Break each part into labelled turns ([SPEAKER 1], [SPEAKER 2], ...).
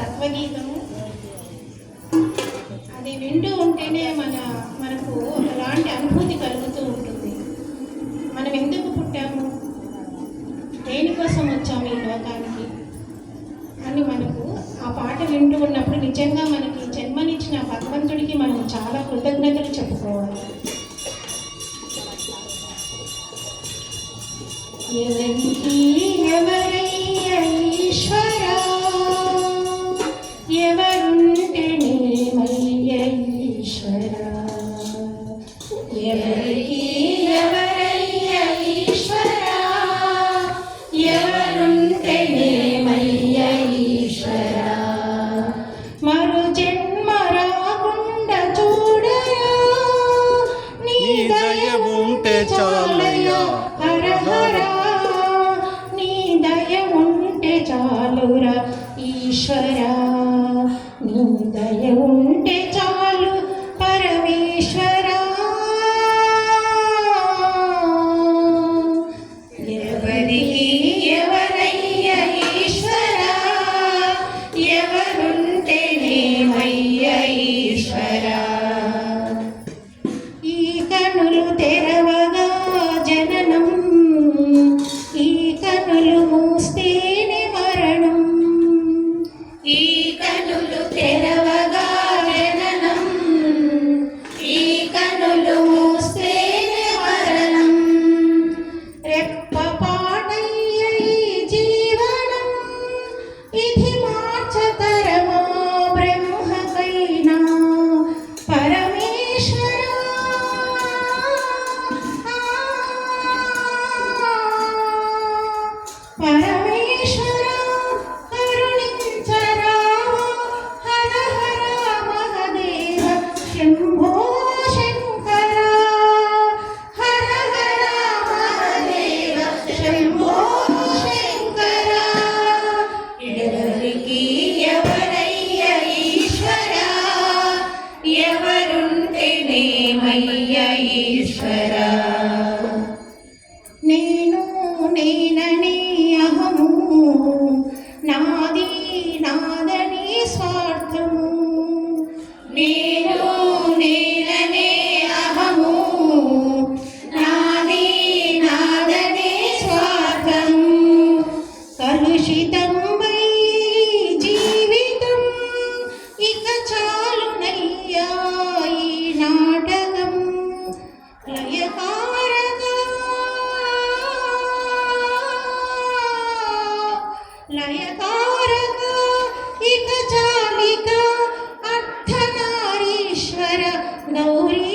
[SPEAKER 1] తత్వగీతము. అది వింటూ ఉంటేనే మనకు ఒకలాంటి అనుభూతి కలుగుతూ ఉంటుంది. మనం ఎందుకు పుట్టాము, దేనికోసం వచ్చాము ఈ లోకానికి అని మనకు ఆ పాట వింటూ ఉన్నప్పుడు నిజంగా మనకి జన్మనిచ్చిన భగవంతుడికి మనం చాలా కృతజ్ఞతలు చెప్పుకోవాలి. ఎవరికి ఎవరయ్య ఈశ్వరా, ఎవరుంటేనేమయ్య ఈశ్వరా, ఎవరికి ఎవరయ్య ఈశ్వరా, ఎవరుంటేనేమయ్య ఈశ్వరా, మరు జన్మ రాకుండా చూడరా, నీ దయ ఉంటే చాలయ్యా హర హర, చాలురా ఈశ్వరా, నీ దయ ఉంటే చాలు పరమేశ్వరా. ఎవరికి ఎవరయ్య ఈశ్వరా, ఎవరుంటేనేమయ్య ఈశ్వరా, ఈ కనులు తెరవగా జననం, ఈ కనులు మూస్తేనే మరణం, ఈ కనులు తెరవగా జననం, ఈ కనులు మూస్తేనే మరణం, రెప్పపాటయ్య ఈ జీవనం, ఇది మార్చతరమా బ్రహ్మకైనా పరమేశ్వరా. పరమేశ్వరా కరుణించరా, హర హర మహదేవ శంభో శంకర, హర హర మహదేవ శంభో శంకర. ఎవరికి ఎవరయ్య ఈశ్వరా, ఎవరుంటేనేమయ్య ఈశ్వరా, నేను నేనని అహము, నాది నాదని స్వార్థము, నేను నేననే అహము, నాది నాదని స్వార్థము, కలుషితంబై జీవితం, ఇక చాలునయ్యా ఈ నాటకం, లయకారక లయకారక ఇక చాలిక అర్ధనారీశ్వర గౌరీ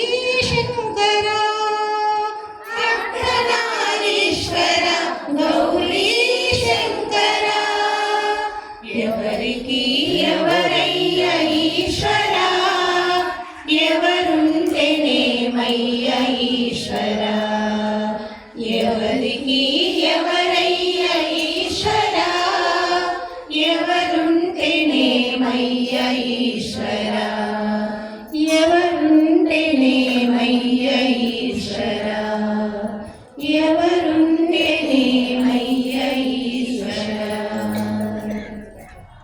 [SPEAKER 1] శంకర, అర్ధనారీశ్వర గౌరీ శంకర. ఎవరికి ఎవరయ్య ఈశ్వరా, ఎవరుంటేనేమయ్య ఈశ్వరా, ఎవరికి